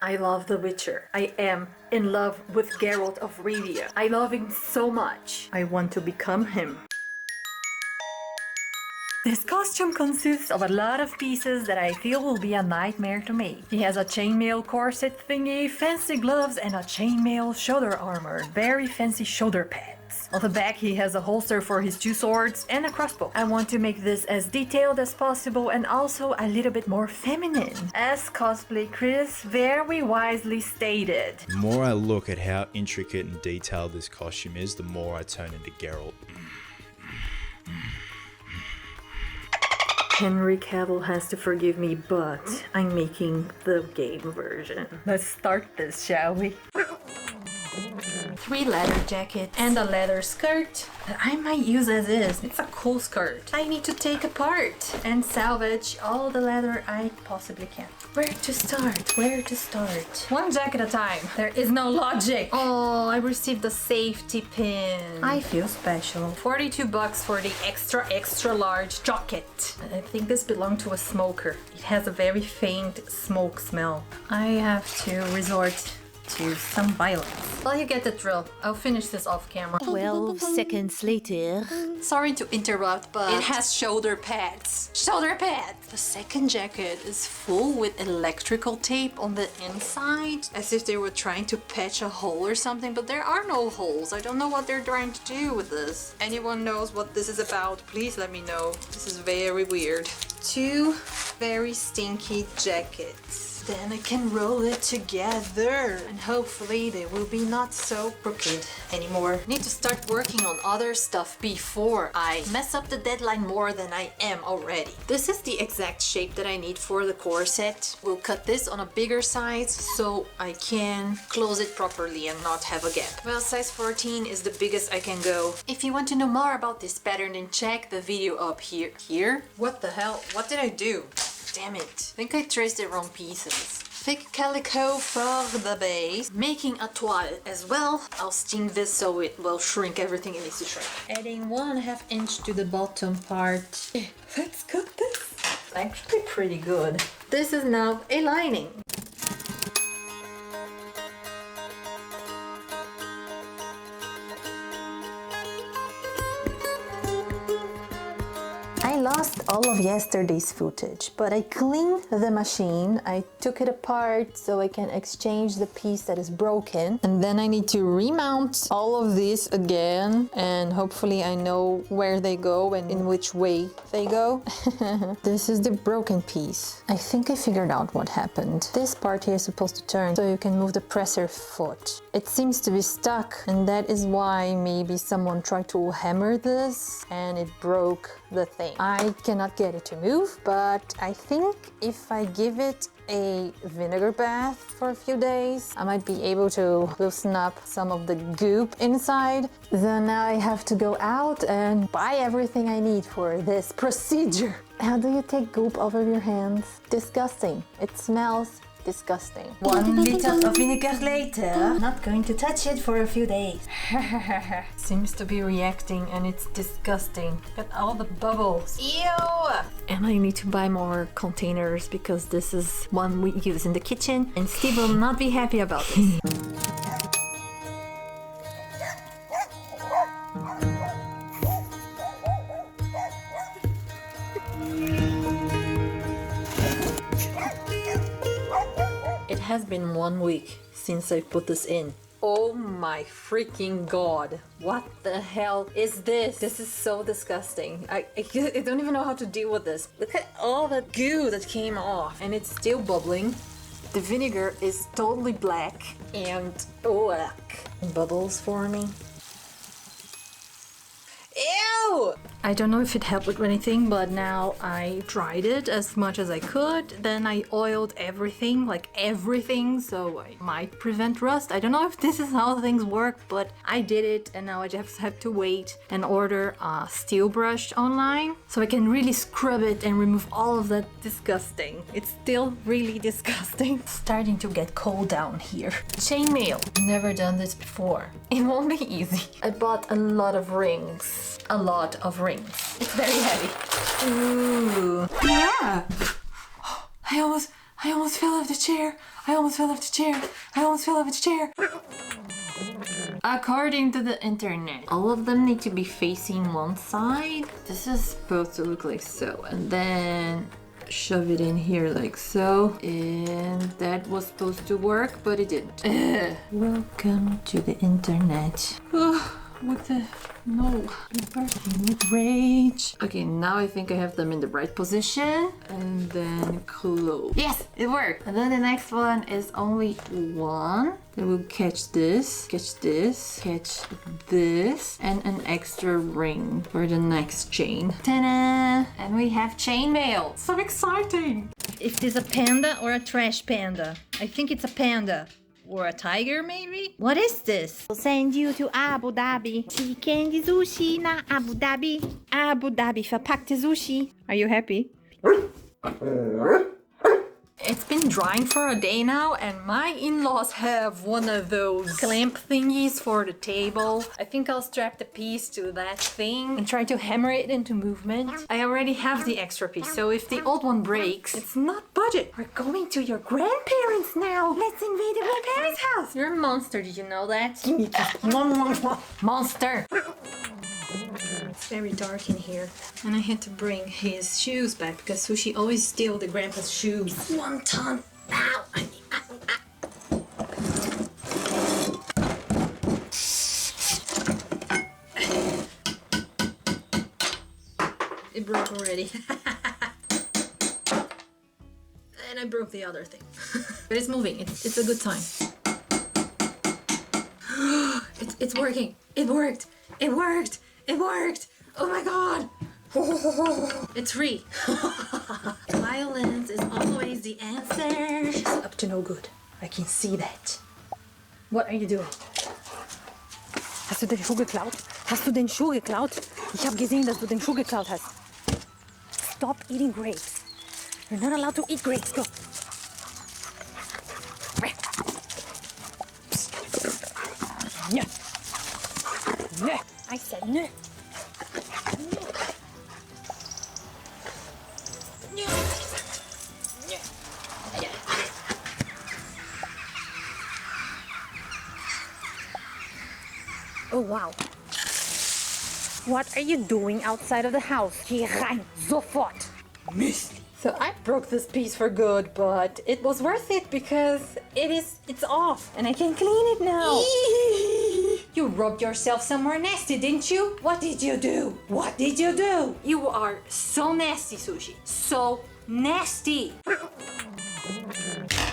I love The Witcher. I am in love with Geralt of Rivia. I love him so much. I want to become him. This costume consists of a lot of pieces that I feel will be a nightmare to make. He has a chainmail corset thingy, fancy gloves, and a chainmail shoulder armor. Very fancy shoulder pads. On the back he has a holster for his 2 swords and a crossbow. I want to make this as detailed as possible and also a little bit more feminine. As Cosplay Chris very wisely stated. The more I look at how intricate and detailed this costume is, the more I turn into Geralt. Henry Cavill has to forgive me, but I'm making the game version. Let's start this, shall we? 3 leather jackets and a leather skirt that I might use as is. It's a cool skirt. I need to take apart and salvage all the leather I possibly can. Where to start? Where to start? 1 jacket at a time. There is no logic. Oh, I received a safety pin. I feel special. $42 for the extra large jacket. I think this belonged to a smoker. It has a very faint smoke smell. I have to resort to some violence. Well, you get the drill. I'll finish this off camera. 12 seconds later. Sorry to interrupt, but it has shoulder pads. Shoulder pads! The second jacket is full with electrical tape on the inside, as if they were trying to patch a hole or something, but there are no holes. I don't know what they're trying to do with this. Anyone knows what this is about, please let me know. This is very weird. 2 very stinky jackets. Then I can roll it together and hopefully they will be not so crooked anymore. Need to start working on other stuff before I mess up the deadline more than I am already. This is the exact shape that I need for the corset. We'll cut this on a bigger size so I can close it properly and not have a gap. Well, size 14 is the biggest I can go. If you want to know more about this pattern, then check the video up here. Here? What the hell? What did I do? Damn it. I think I traced the wrong pieces. Thick calico for the base. Making a toile as well. I'll steam this so it will shrink everything it needs to shrink. Adding 1.5 inch to the bottom part. Let's cut this. It's actually pretty good. This is now a lining. I lost all of yesterday's footage, but I cleaned the machine. I took it apart so I can exchange the piece that is broken. And then I need to remount all of this again. And hopefully I know where they go and in which way they go. This is the broken piece. I think I figured out what happened. This part here is supposed to turn so you can move the presser foot. It seems to be stuck, and that is why maybe someone tried to hammer this and it broke the thing. I cannot get it to move, but I think if I give it a vinegar bath for a few days, I might be able to loosen up some of the goop inside. Then now I have to go out and buy everything I need for this procedure. How do you take goop off of your hands? Disgusting. It smells disgusting. 1 liter of vinegar later. Not going to touch it for a few days. Seems to be reacting and it's disgusting. Look at all the bubbles. Ew! And I need to buy more containers because this is one we use in the kitchen and Steve will not be happy about this. It has been 1 week since I put this in. Oh my freaking god. What the hell is this? This is so disgusting. I don't even know how to deal with this. Look at all the goo that came off and it's still bubbling. The vinegar is totally black and bubbles forming. Ew! I don't know if it helped with anything, but now I dried it as much as I could. Then I oiled everything, like everything, so I might prevent rust. I don't know if this is how things work, but I did it and now I just have to wait and order a steel brush online so I can really scrub it and remove all of that disgusting. It's still really disgusting. It's starting to get cold down here. Chainmail. Never done this before. It won't be easy. I bought a lot of rings. A lot of rings. It's very heavy. Ooh. Yeah! I I almost fell off the chair. I almost fell off the chair. I almost fell off the chair. According to the internet, all of them need to be facing one side. This is supposed to look like so. And then shove it in here like so. And that was supposed to work, but it didn't. Welcome to the internet. What the... No, I'm bursting with rage. Okay, now I think I have them in the right position. And then close. Yes, it worked. And then the next one is only one. Then we'll catch this, catch this, catch this, and an extra ring for the next chain. Ta-da! And we have chainmail. So exciting! If there's a panda or a trash panda. I think it's a panda. Or a tiger, maybe? What is this? We'll send you to Abu Dhabi. Chicken sushi na Abu Dhabi. Abu Dhabi verpackte sushi. Are you happy? It's been drying for a day now, and my in-laws have one of those clamp thingies for the table. I think I'll strap the piece to that thing and try to hammer it into movement. I already have the extra piece, so if the old one breaks, it's not budget. We're going to your grandparents now. Let's invade the grandparents' house. You're a monster, did you know that? Give me that. Monster. It's very dark in here, and I had to bring his shoes back because Sushi always steals the grandpa's shoes. It's 1 ton. Ow! It broke already. And I broke the other thing. But it's moving. It's a good time. It's working. It worked. It worked. It worked! Oh my god! It's free! Violence is always the answer. She's up to no good. I can see that. What are you doing? Hast du den Schuh geklaut? Hast du den Schuh geklaut? Ich habe gesehen, dass du den Schuh geklaut hast. Stop eating grapes. You're not allowed to eat grapes. Go. Yeah. Yeah. I said no. Oh wow. What are you doing outside of the house? Hier rein, sofort. Mist. So I broke this piece for good, but it was worth it because it's off and I can clean it now. You rubbed yourself somewhere nasty, didn't you? What did you do? What did you do? You are so nasty, Sushi. So nasty.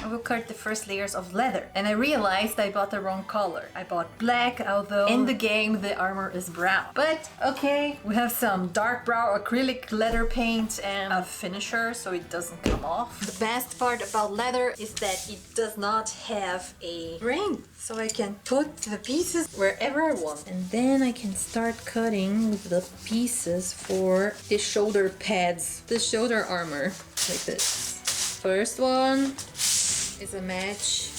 I will cut the first layers of leather, and I realized I bought the wrong color. I bought black, although in the game the armor is brown. But okay, we have some dark brown acrylic leather paint and a finisher so it doesn't come off. The best part about leather is that it does not have a grain, so I can put the pieces wherever I want. And then I can start cutting the pieces for the shoulder pads, the shoulder armor, like this. First one is a match,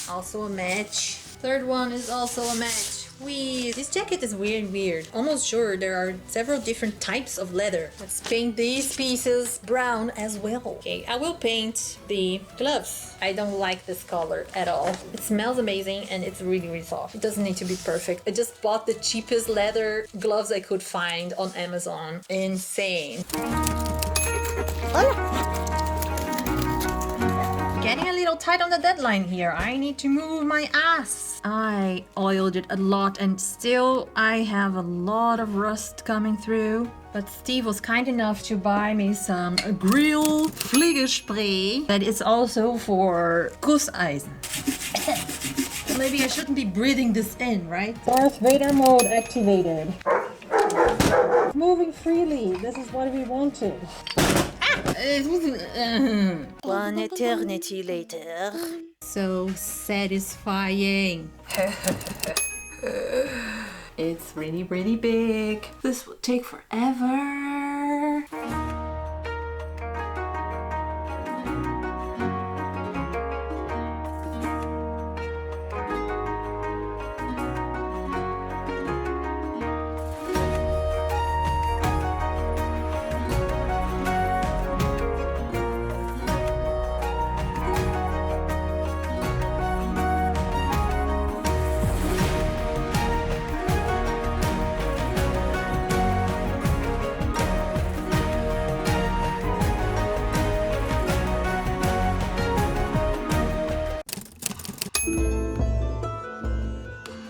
also a match. Third one is also a match. Wee, this jacket is weird. Almost sure there are several different types of leather. Let's paint these pieces brown as well. Okay, I will paint the gloves. I don't like this color at all. It smells amazing and it's really soft. It doesn't need to be perfect. I just bought the cheapest leather gloves I could find on Amazon. Insane. Hola. Getting a little tight on the deadline here. I need to move my ass. I oiled it a lot and still I have a lot of rust coming through. But Steve was kind enough to buy me some grill Pflegespray that is also for Gusseisen. Maybe I shouldn't be breathing this in, right? Darth Vader mode activated. Moving freely. This is what we wanted. One eternity later. So satisfying. It's really big. This will take forever.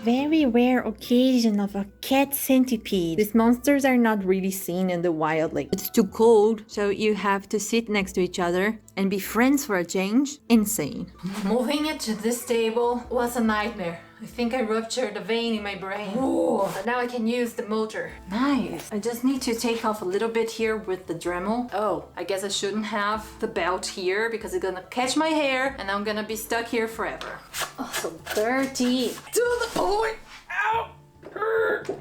very rare occasion of a cat centipede. These monsters are not really seen in the wild, like it's too cold, so you have to sit next to each other and be friends for a change. Insane. Moving it to this table was a nightmare. I think I ruptured a vein in my brain. Ooh, but now I can use the motor. Nice. I just need to take off a little bit here with the Dremel. Oh, I guess I shouldn't have the belt here because it's gonna catch my hair and I'm gonna be stuck here forever. Oh, so dirty. To the point. Ow.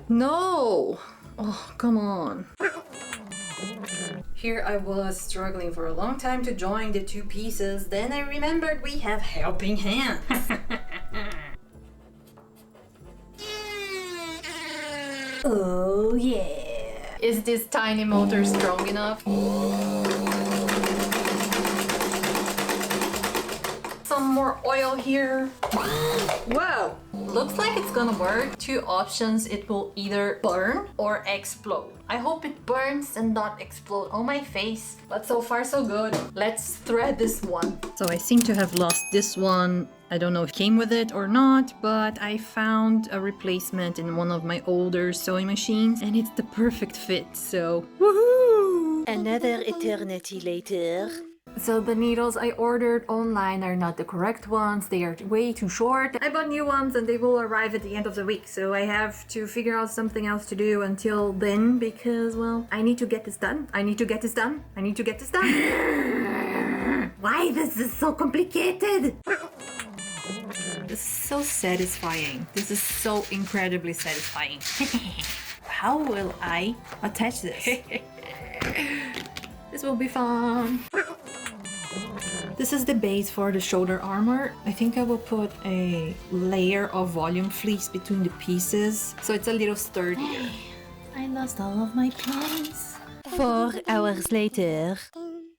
No. Oh, come on. Here I was struggling for a long time to join the two pieces. Then I remembered we have helping hands. Oh yeah! Is this tiny motor strong enough? Some more oil here. Whoa! Looks like it's gonna work. Two options, it will either burn or explode. I hope it burns and not explode on my face. But so far so good. Let's thread this one. So I seem to have lost this one. I don't know if it came with it or not, but I found a replacement in one of my older sewing machines and it's the perfect fit, so woohoo! Another eternity later. So the needles I ordered online are not the correct ones, they are way too short. I bought new ones and they will arrive at the end of the week, so I have to figure out something else to do until then because, well, I need to get this done. I need to get this done. I need to get this done. Why this is so complicated? This is so satisfying. This is so incredibly satisfying. How will I attach this? This will be fun. This is the base for the shoulder armor. I think I will put a layer of volume fleece between the pieces so it's a little sturdier. I lost all of my place. 4 hours later.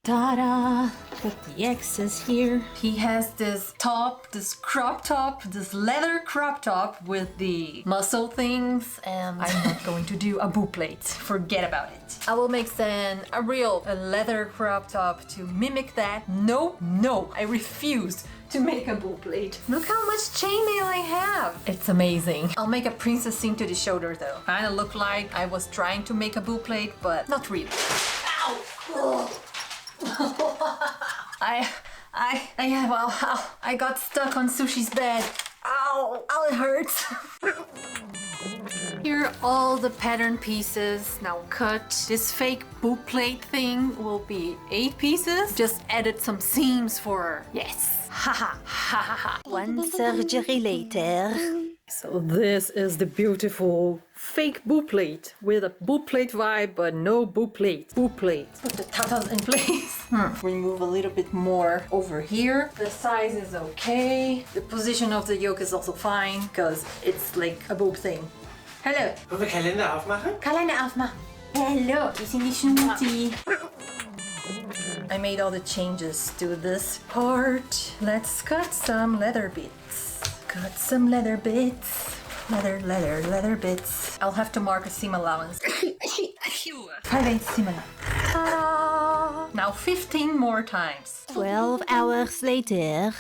Ta-da! Put the excess here. He has this top, this crop top, this leather crop top with the muscle things, and I'm not going to do a boot plate. Forget about it. I will make then a real leather crop top to mimic that. No, I refuse to make a boot plate. Look how much chainmail I have. It's amazing. I'll make a princess seam to the shoulder though. Kinda look like I was trying to make a boot plate, but not really. Ow! Oh. I got stuck on Sushi's bed. Ow, it hurts. Here are all the pattern pieces now cut. This fake boot plate thing will be 8 pieces. Just added some seams for, yes. Ha ha ha ha. 1 surgery later. So this is the beautiful fake boot plate with a boot plate vibe, but no boot plate. Boot plate. Put the tatas in place. Remove a little bit more over here. The size is okay. The position of the yoke is also fine because it's like a boob thing. Hello. Wollen wir Kalender aufmachen? Kalender aufmachen. Hello. Wir sind die Schnuti. I made all the changes to this part. Let's cut some leather bits. Cut some leather bits. Leather bits. I'll have to mark a seam allowance. 5/8 seam allowance. Now 15 more times. 12 hours later.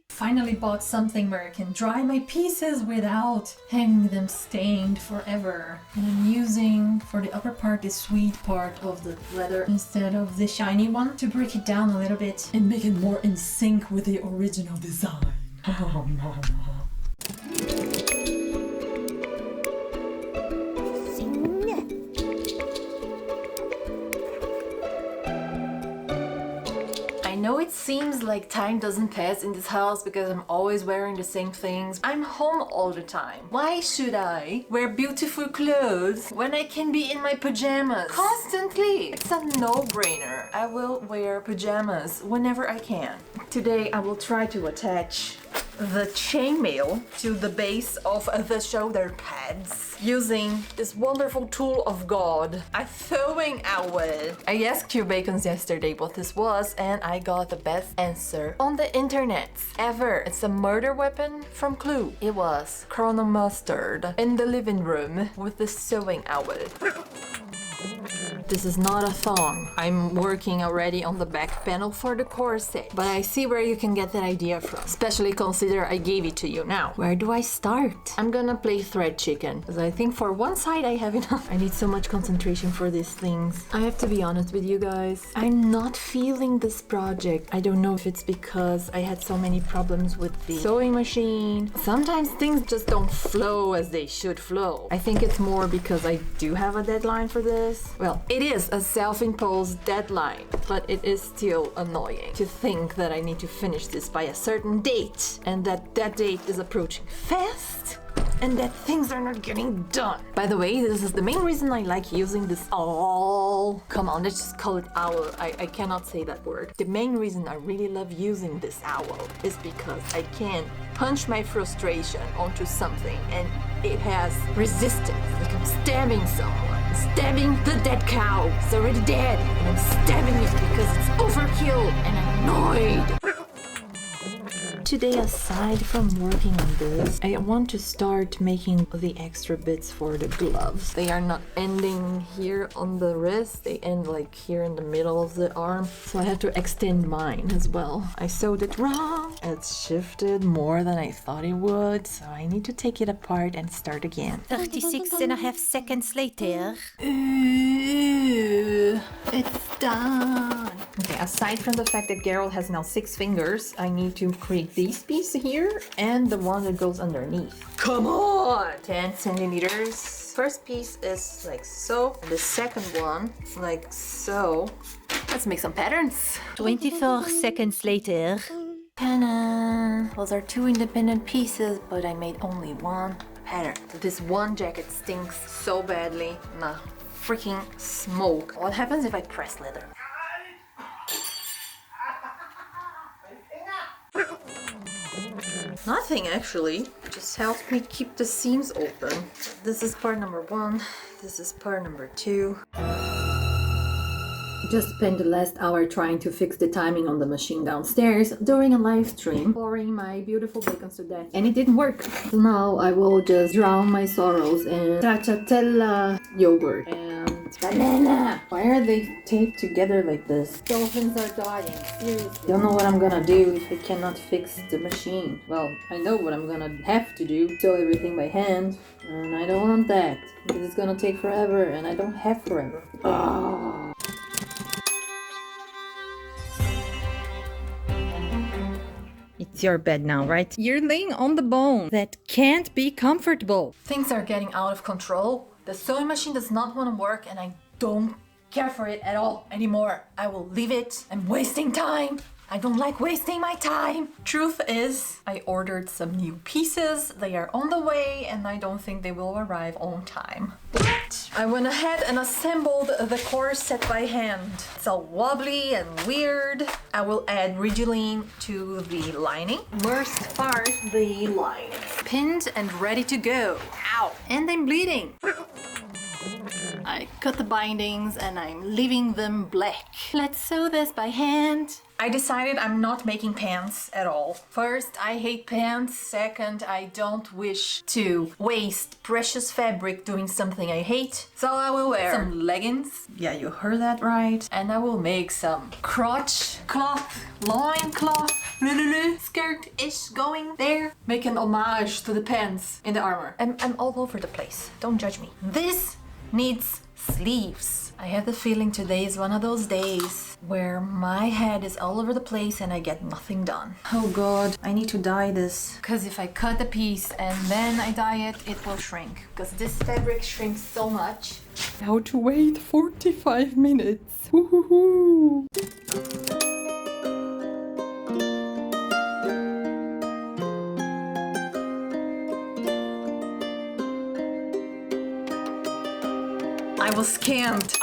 Finally bought something where I can dry my pieces without having them stained forever. And I'm using for the upper part the sweet part of the leather instead of the shiny one to break it down a little bit and make it more in sync with the original design. I know it seems like time doesn't pass in this house because I'm always wearing the same things. I'm home all the time. Why should I wear beautiful clothes when I can be in my pajamas constantly? It's a no-brainer. I will wear pajamas whenever I can. Today I will try to attach the chainmail to the base of the shoulder pads using this wonderful tool of God, a throwing owl. I asked Q Bacons yesterday what this was and I got the best answer on the internet ever. It's a murder weapon from Clue. It was Colonel Mustard in the living room with the sewing owl. This is not a thong. I'm working already on the back panel for the corset, but I see where you can get that idea from, especially consider I gave it to you. Now, where do I start? I'm gonna play thread chicken, because I think for one side I have enough. I need so much concentration for these things. I have to be honest with you guys. I'm not feeling this project. I don't know if it's because I had so many problems with the sewing machine. Sometimes things just don't flow as they should flow. I think it's more because I do have a deadline for this. Well, it is a self-imposed deadline, but it is still annoying to think that I need to finish this by a certain date, and that date is approaching fast, and that things are not getting done. By the way, this is the main reason I like using this owl. Come on, let's just call it owl. I cannot say that word. The main reason I really love using this owl is because I can punch my frustration onto something and it has resistance. Like I'm stabbing someone. Stabbing the dead cow. It's already dead. And I'm stabbing it because it's overkill and I'm annoyed. Today, aside from working on this, I want to start making the extra bits for the gloves. They are not ending here on the wrist, they end like here in the middle of the arm, so I have to extend mine as well. I sewed it wrong. It's shifted more than I thought it would, so I need to take it apart and start again. 36.5 seconds later. It's done. Okay, aside from the fact that Geralt has now 6 fingers, I need to create these pieces here and the one that goes underneath. Come on! 10 centimeters. First piece is like so, and the second one like so. Let's make some patterns. 24 seconds later. Ta-da! Those are 2 independent pieces, but I made only one pattern. This one jacket stinks so badly. Nah, freaking smoke. What happens if I press leather? Nothing actually, just helps me keep the seams open. This is part number 1, this is part number 2. Just spent the last hour trying to fix the timing on the machine downstairs during a live stream, pouring my beautiful bacons to death, and it didn't work. So now I will just drown my sorrows in stracciatella yogurt and banana. Why are they taped together like this? Dolphins are dying, seriously. Don't know what I'm gonna do if I cannot fix the machine. Well, I know what I'm gonna have to do. Sew everything by hand, and I don't want that because it's gonna take forever and I don't have forever. It's your bed now, right? You're laying on the bone that can't be comfortable. Things are getting out of control. The sewing machine does not want to work and I don't care for it at all anymore. I will leave it. I'm wasting time. I don't like wasting my time. Truth is, I ordered some new pieces. They are on the way and I don't think they will arrive on time. But I went ahead and assembled the corset by hand. It's all wobbly and weird. I will add Ridgeline to the lining. First part, the lining. Pinned and ready to go. Ow! And I'm bleeding. I cut the bindings and I'm leaving them black. Let's sew this by hand. I decided I'm not making pants at all. First, I hate pants. Second, I don't wish to waste precious fabric doing something I hate. So I will wear some leggings. Yeah, you heard that right. And I will make some crotch cloth, loin cloth, LELELE skirt-ish going there. Make an homage to the pants in the armor. I'm all over the place. Don't judge me. This needs sleeves. I have the feeling today is one of those days where my head is all over the place and I get nothing done. Oh god, I need to dye this. Because if I cut a piece and then I dye it, it will shrink. Because this fabric shrinks so much. Now to wait 45 minutes. Woohoo! I was scammed.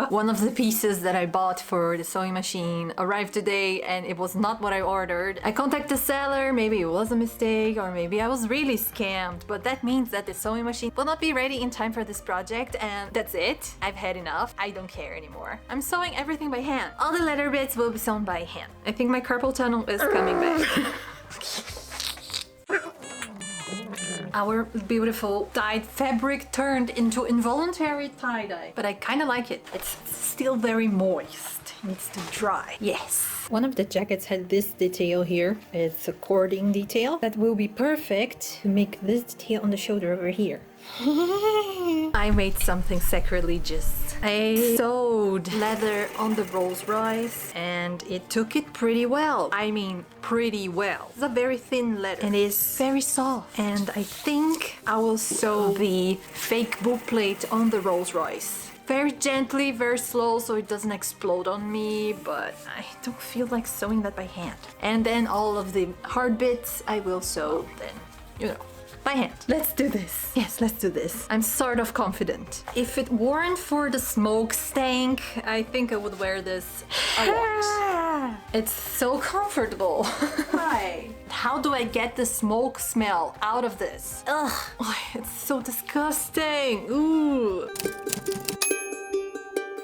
One of the pieces that I bought for the sewing machine arrived today and it was not what I ordered. I contacted the seller, maybe it was a mistake or maybe I was really scammed, but that means that the sewing machine will not be ready in time for this project and that's it. I've had enough. I don't care anymore. I'm sewing everything by hand. All the leather bits will be sewn by hand. I think my carpal tunnel is coming back. our beautiful dyed fabric turned into involuntary tie-dye. But I kind of like it. It's still very moist. It needs to dry. Yes. One of the jackets had this detail here. It's a cording detail that will be perfect to make this detail on the shoulder over here. I made something sacrilegious. I sewed leather on the Rolls Royce and it took it pretty well. I mean, pretty well. It's a very thin leather and it's very soft. And I think I will sew the fake book plate on the Rolls Royce. Very gently, very slow, so it doesn't explode on me, but I don't feel like sewing that by hand. And then all of the hard bits I will sew then, you know, by hand. Let's do this. Yes, let's do this. I'm sort of confident. If it weren't for the smoke stank, I think I would wear this a lot. It's so comfortable. Why? How do I get the smoke smell out of this? Ugh, it's so disgusting. Ooh.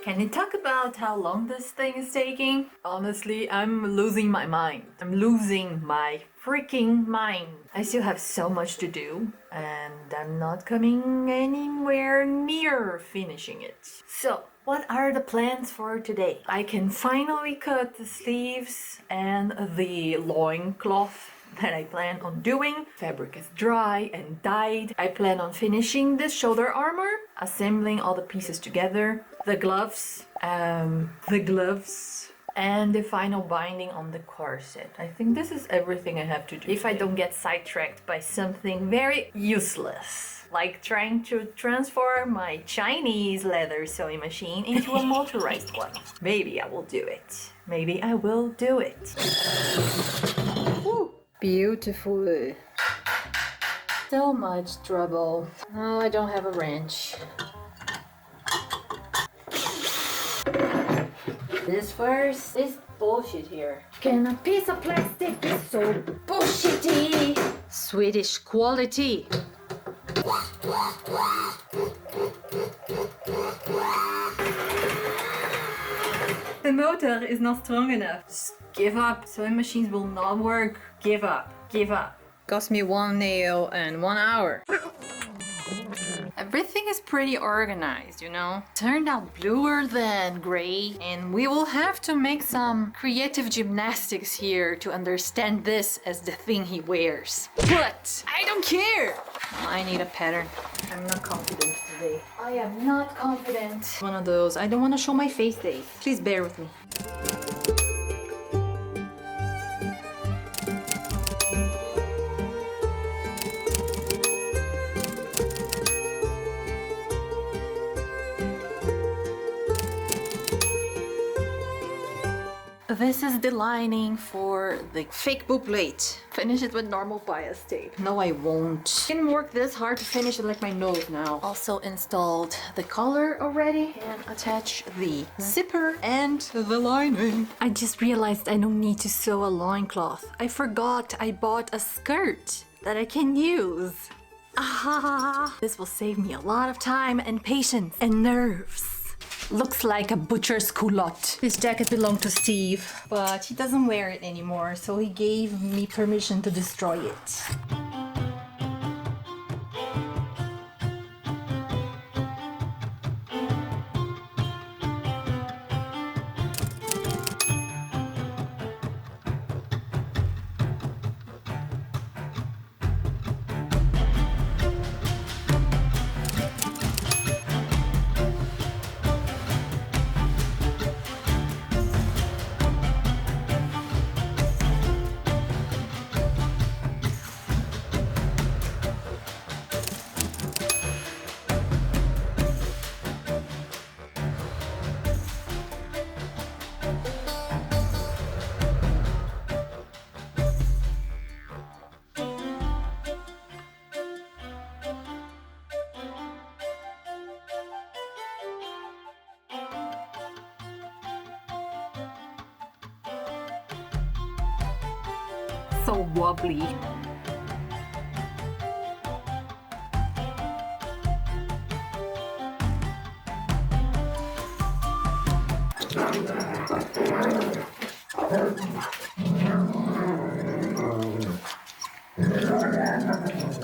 Can you talk about how long this thing is taking? Honestly, I'm losing my mind. I'm losing my freaking mind. I still have so much to do and I'm not coming anywhere near finishing it. So, what are the plans for today? I can finally cut the sleeves and the loincloth that I plan on doing. Fabric is dry and dyed. I plan on finishing this shoulder armor, assembling all the pieces together, the gloves, and the final binding on the corset. I think this is everything I have to do. If I don't get sidetracked by something very useless, like trying to transform my Chinese leather sewing machine into a motorized one. Maybe I will do it. Maybe I will do it. Woo. Beautiful. So much trouble. Oh, I don't have a wrench. This first is bullshit here. Can a piece of plastic be so bullshitty? Swedish quality. The motor is not strong enough. Just give up. Sewing machines will not work. Give up. Give up. Cost me 1 nail and 1 hour. Everything is pretty organized, you know? Turned out bluer than gray, and we will have to make some creative gymnastics here to understand this as the thing he wears. But I don't care! I need a pattern. I'm not confident today. I am not confident. One of those I don't want to show my face days. Please bear with me. This is the lining for the fake boot plate. Finish it with normal bias tape. No, I won't. Didn't work this hard to finish it like my nose now. Also installed the collar already and attach the zipper and the lining. I just realized I don't need to sew a loincloth. I forgot I bought a skirt that I can use. Ah, this will save me a lot of time and patience and nerves. Looks like a butcher's culotte. This jacket belonged to Steve. But he doesn't wear it anymore, so he gave me permission to destroy it. So wobbly.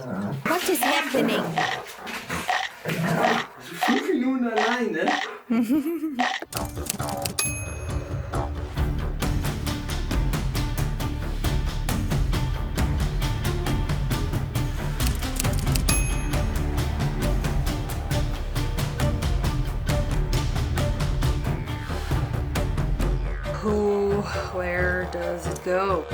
What is happening? 5 Minuten alleine? Where does it go?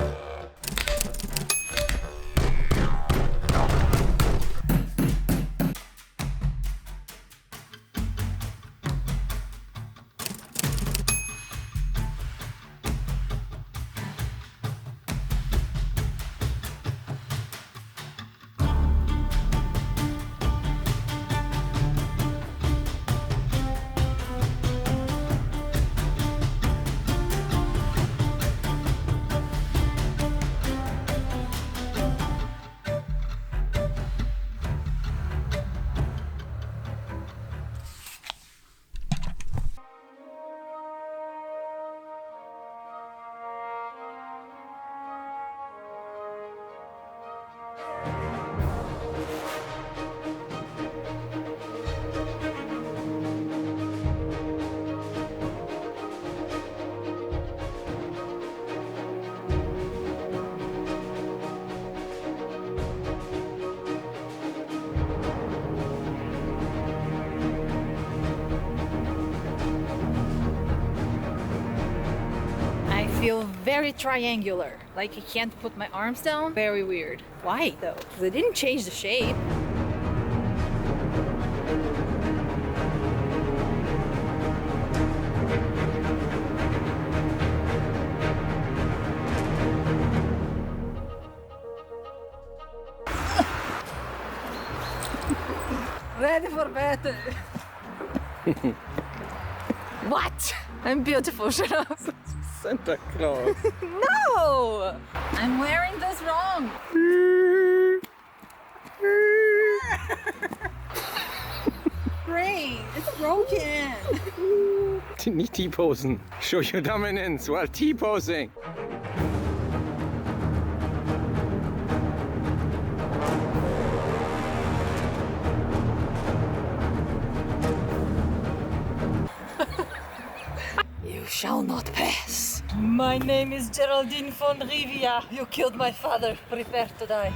I feel very triangular. Like I can't put my arms down. Very weird. Why though? They didn't change the shape. Ready for battle. What? I'm beautiful, shut up. Santa Claus. No! I'm wearing this wrong. Brain, it's broken. Nicht T-Posen. Show your dominance while T-posing. You shall not pass. My name is Geraldine von Rivia. You killed my father. Prepare to die.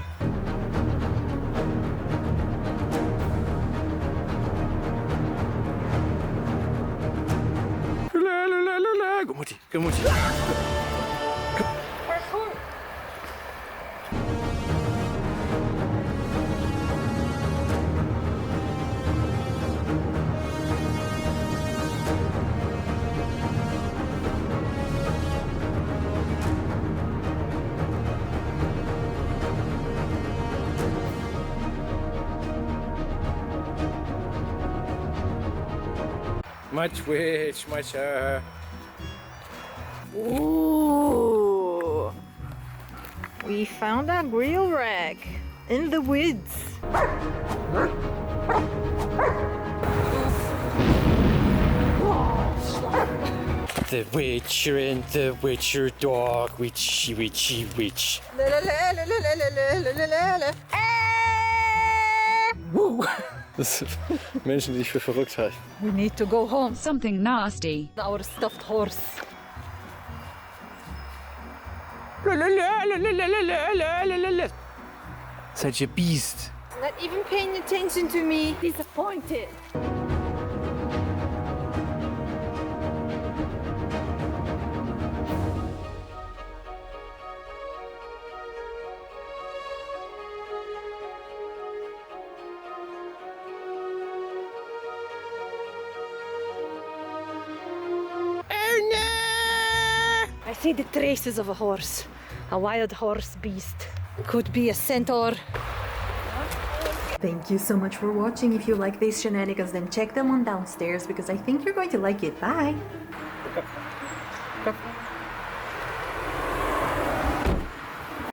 Go Mutti, go Mutti. Much wish, much Ooh. We found a grill rack in the woods. The Witcher and the Witcher dog, witchy, witchy, witch. Woo! Das sind Menschen, die dich für verrückt halten. We need to go home. Something nasty. Our stuffed horse. Such a beast. Not even paying attention to me. Disappointed. I see the traces of a horse. A wild horse beast. Could be a centaur. Thank you so much for watching. If you like these shenanigans, then check them on downstairs because I think you're going to like it. Bye!